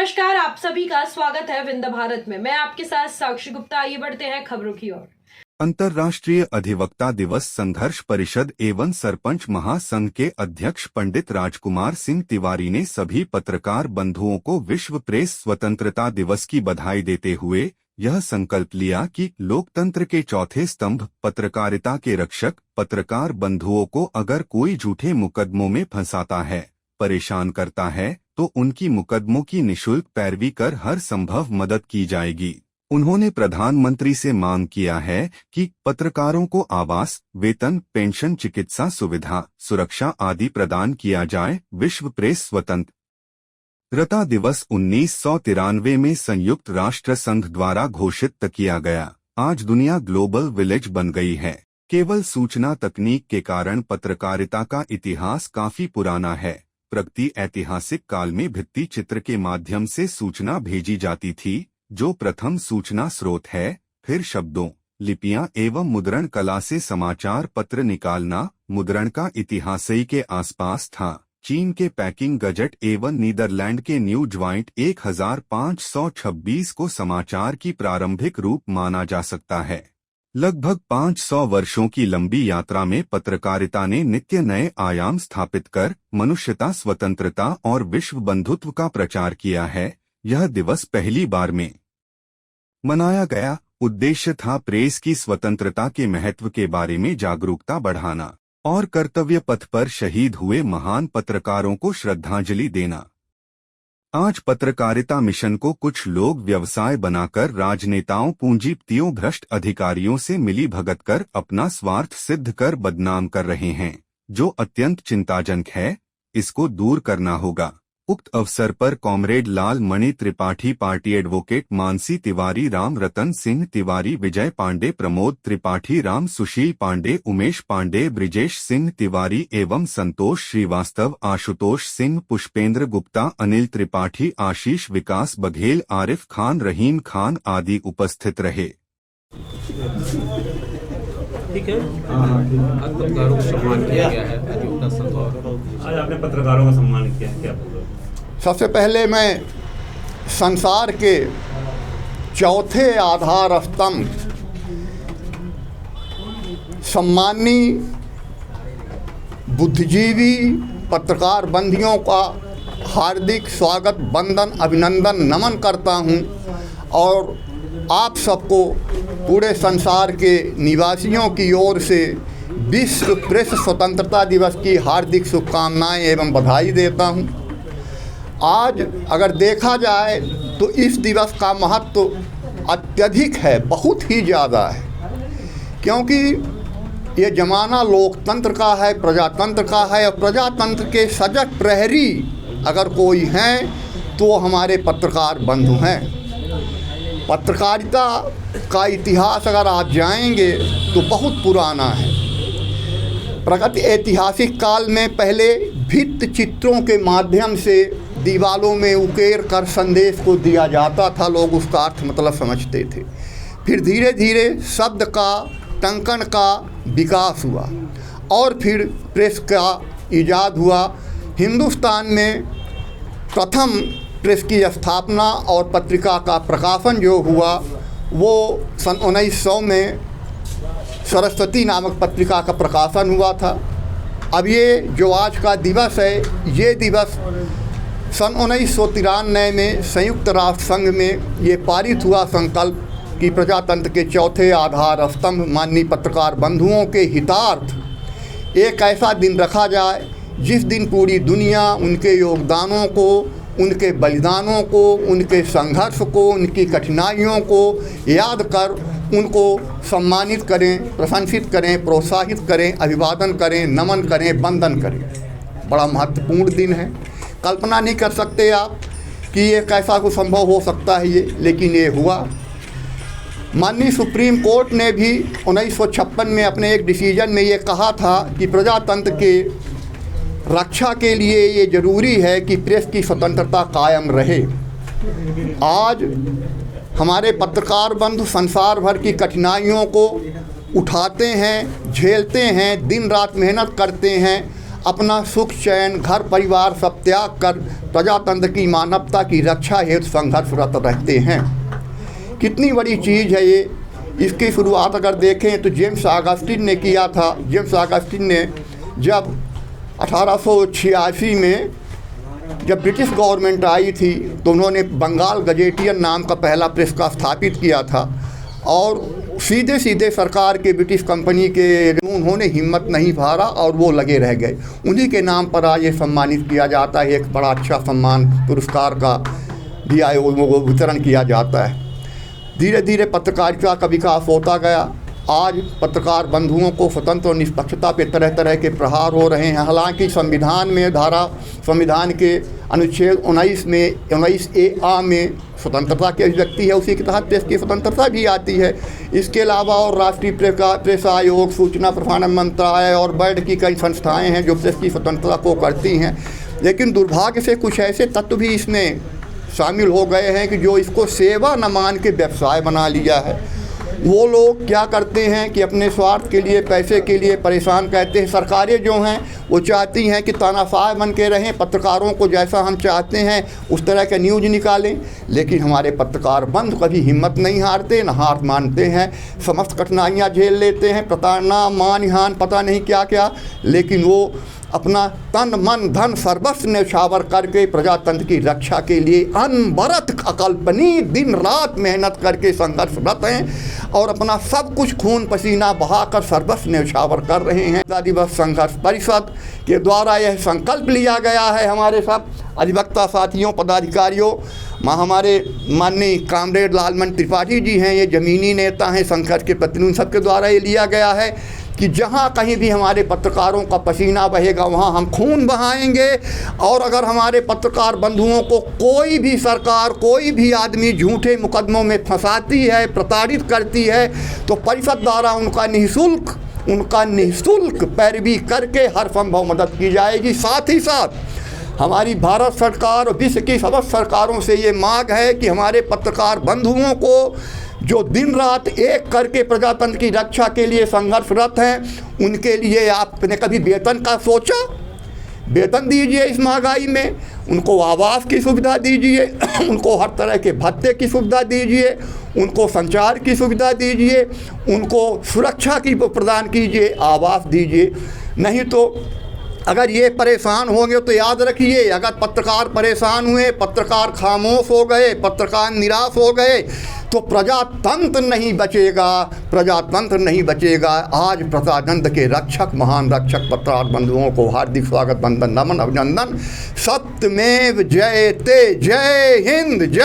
नमस्कार, आप सभी का स्वागत है विंध्य भारत में। मैं आपके साथ साक्षी गुप्ता। आइए बढ़ते हैं खबरों की ओर। अंतर्राष्ट्रीय अधिवक्ता दिवस संघर्ष परिषद एवं सरपंच महासंघ के अध्यक्ष पंडित राजकुमार सिंह तिवारी ने सभी पत्रकार बंधुओं को विश्व प्रेस स्वतंत्रता दिवस की बधाई देते हुए यह संकल्प लिया कि लोकतंत्र के चौथे स्तंभ पत्रकारिता के रक्षक पत्रकार बंधुओं को अगर कोई झूठे मुकदमों में फंसाता है, परेशान करता है, तो उनकी मुकदमों की निशुल्क पैरवी कर हर संभव मदद की जाएगी। उन्होंने प्रधानमंत्री से मांग किया है कि पत्रकारों को आवास, वेतन, पेंशन, चिकित्सा सुविधा, सुरक्षा आदि प्रदान किया जाए। विश्व प्रेस स्वतंत्रता दिवस 1993 में संयुक्त राष्ट्र संघ द्वारा घोषित किया गया। आज दुनिया ग्लोबल विलेज बन गई है। केवल सूचना तकनीक के कारण पत्रकारिता का इतिहास काफी पुराना है। प्रगति ऐतिहासिक काल में भित्ति चित्र के माध्यम से सूचना भेजी जाती थी, जो प्रथम सूचना स्रोत है। फिर शब्दों, लिपियां एवं मुद्रण कला से समाचार पत्र निकालना। मुद्रण का इतिहास ही के आसपास था। चीन के पैकिंग गजट एवं नीदरलैंड के न्यू ज्वाइंट 1526 को समाचार की प्रारंभिक रूप माना जा सकता है। लगभग 500 वर्षों की लंबी यात्रा में पत्रकारिता ने नित्य नए आयाम स्थापित कर मनुष्यता, स्वतंत्रता और विश्व बंधुत्व का प्रचार किया है। यह दिवस पहली बार में मनाया गया। उद्देश्य था प्रेस की स्वतंत्रता के महत्व के बारे में जागरूकता बढ़ाना और कर्तव्य पथ पर शहीद हुए महान पत्रकारों को श्रद्धांजलि देना। आज पत्रकारिता मिशन को कुछ लोग व्यवसाय बनाकर राजनेताओं, पूंजीपतियों, भ्रष्ट अधिकारियों से मिली भगत कर अपना स्वार्थ सिद्ध कर बदनाम कर रहे हैं, जो अत्यंत चिंताजनक है। इसको दूर करना होगा। उक्त अवसर पर कॉमरेड लाल मणि त्रिपाठी, पार्टी एडवोकेट मानसी तिवारी, राम रतन सिंह तिवारी, विजय पांडे, प्रमोद त्रिपाठी, राम सुशील पांडे, उमेश पांडे, ब्रिजेश सिंह तिवारी एवं संतोष श्रीवास्तव, आशुतोष सिंह, पुष्पेंद्र गुप्ता, अनिल त्रिपाठी, आशीष, विकास बघेल, आरिफ खान, रहीम खान आदि उपस्थित रहे। ठीक है। पत्रकारों को सम्मान किया गया है। आज आपने पत्रकारों का सम्मान किया है, क्या बोलोगे? सबसे पहले मैं संसार के चौथे आधार स्तंभ सम्मानी बुद्धिजीवी पत्रकार बंधुओं का हार्दिक स्वागत, वंदन, अभिनंदन, नमन करता हूं और आप सबको पूरे संसार के निवासियों की ओर से विश्व प्रेस स्वतंत्रता दिवस की हार्दिक शुभकामनाएं एवं बधाई देता हूं। आज अगर देखा जाए तो इस दिवस का महत्व अत्यधिक है, बहुत ही ज़्यादा है, क्योंकि ये ज़माना लोकतंत्र का है, प्रजातंत्र का है और प्रजातंत्र के सजग प्रहरी अगर कोई हैं तो हमारे पत्रकार बंधु हैं। पत्रकारिता का इतिहास अगर आप जाएंगे तो बहुत पुराना है। प्रगति ऐतिहासिक काल में पहले भित्ति चित्रों के माध्यम से दीवालों में उकेर कर संदेश को दिया जाता था, लोग उसका अर्थ मतलब समझते थे। फिर धीरे धीरे शब्द का, टंकन का विकास हुआ और फिर प्रेस का ईजाद हुआ। हिंदुस्तान में प्रथम प्रेस की स्थापना और पत्रिका का प्रकाशन जो हुआ वो सन 1900 में सरस्वती नामक पत्रिका का प्रकाशन हुआ था। अब ये जो आज का दिवस है, ये दिवस सन 1993 में संयुक्त राष्ट्र संघ में ये पारित हुआ संकल्प कि प्रजातंत्र के चौथे आधार स्तंभ माननीय पत्रकार बंधुओं के हितार्थ एक ऐसा दिन रखा जाए जिस दिन पूरी दुनिया उनके योगदानों को, उनके बलिदानों को, उनके संघर्ष को, उनकी कठिनाइयों को याद कर उनको सम्मानित करें, प्रशंसित करें, प्रोत्साहित करें, अभिवादन करें, नमन करें, वंदन करें। बड़ा महत्वपूर्ण दिन है। कल्पना नहीं कर सकते आप कि ये कैसा कुछ संभव हो सकता है ये, लेकिन ये हुआ। माननीय सुप्रीम कोर्ट ने भी 1956 में अपने एक डिसीजन में ये कहा था कि प्रजातंत्र के रक्षा के लिए ये ज़रूरी है कि प्रेस की स्वतंत्रता कायम रहे। आज हमारे पत्रकार बंधु संसार भर की कठिनाइयों को उठाते हैं, झेलते हैं, दिन रात मेहनत करते हैं अपना सुख चैन घर परिवार सब त्याग कर प्रजातंत्र की मानवता की रक्षा हेतु संघर्षरत रहते हैं। कितनी बड़ी चीज़ है ये। इसकी शुरुआत अगर देखें तो जेम्स ऑगस्टिन ने किया था। जेम्स ऑगस्टिन ने जब 1886 में जब ब्रिटिश गवर्नमेंट आई थी तो उन्होंने बंगाल गजेटियन नाम का पहला प्रेस का स्थापित किया था और सीधे सीधे सरकार के ब्रिटिश कंपनी के उन्होंने हिम्मत नहीं हारा और वो लगे रह गए। उन्हीं के नाम पर आज ये सम्मानित किया जाता है। एक बड़ा अच्छा सम्मान पुरस्कार का दिया है, वो वितरण किया जाता है। धीरे धीरे पत्रकारिता का विकास होता गया। आज पत्रकार बंधुओं को स्वतंत्र और निष्पक्षता पे तरह तरह के प्रहार हो रहे हैं। हालांकि संविधान के अनुच्छेद 19A में स्वतंत्रता की अभिव्यक्ति है, उसी के तहत प्रेस की स्वतंत्रता भी आती है। इसके अलावा और राष्ट्रीय प्रेस आयोग, सूचना प्रसारण मंत्रालय और बैड की कई संस्थाएं हैं जो प्रेस की स्वतंत्रता को करती हैं। लेकिन दुर्भाग्य से कुछ ऐसे तत्व भी इसमें शामिल हो गए हैं कि जो इसको सेवा न मान के व्यवसाय बना लिया है। वो लोग क्या करते हैं कि अपने स्वार्थ के लिए, पैसे के लिए परेशान कहते हैं। सरकारें जो हैं वो चाहती हैं कि तानाशाह बन के रहें, पत्रकारों को जैसा हम चाहते हैं उस तरह के न्यूज़ निकालें। लेकिन हमारे पत्रकार बंधु कभी हिम्मत नहीं हारते, न हार मानते हैं। समस्त कठिनाइयाँ झेल लेते हैं, प्रताड़ना, मानहानि, पता नहीं क्या क्या, लेकिन वो अपना तन मन धन सर्वस्व न्यौछावर करके प्रजातंत्र की रक्षा के लिए अनवरत अकल्पनीय दिन रात मेहनत करके संघर्षरत हैं और अपना सब कुछ खून पसीना बहाकर सर्वस्व न्यौछावर कर रहे हैं। दिवस संघर्ष परिषद के द्वारा यह संकल्प लिया गया है। हमारे सब अधिवक्ता साथियों, पदाधिकारियों, हमारे माननीय कामरेड लालमन त्रिपाठी जी हैं, ये ज़मीनी नेता हैं, संघर्ष के प्रतिनिधि, सबके द्वारा ये लिया गया है कि जहाँ कहीं भी हमारे पत्रकारों का पसीना बहेगा वहाँ हम खून बहाएंगे। और अगर हमारे पत्रकार बंधुओं को कोई भी सरकार, कोई भी आदमी झूठे मुकदमों में फंसाती है, प्रताड़ित करती है, तो परिषद द्वारा उनका निःशुल्क पैरवी करके हर संभव मदद की जाएगी। साथ ही साथ हमारी भारत सरकार और विश्व की समस्त सरकारों से ये मांग है कि हमारे पत्रकार बंधुओं को जो दिन रात एक करके प्रजातंत्र की रक्षा के लिए संघर्षरत हैं, उनके लिए आपने कभी वेतन का सोचा? वेतन दीजिए इस महंगाई में, उनको आवास की सुविधा दीजिए, उनको हर तरह के भत्ते की सुविधा दीजिए, उनको संचार की सुविधा दीजिए, उनको सुरक्षा की प्रदान कीजिए, आवास दीजिए। नहीं तो अगर ये परेशान होंगे तो याद रखिए, अगर पत्रकार परेशान हुए, पत्रकार खामोश हो गए, पत्रकार निराश हो गए, तो प्रजातंत्र नहीं बचेगा, प्रजातंत्र नहीं बचेगा। आज प्रजातंत्र के रक्षक, महान रक्षक पत्रकार बंधुओं को हार्दिक स्वागत, वंदन, नमन, अभिनंदन। सत्यमेव जयते। जय हिंद। जय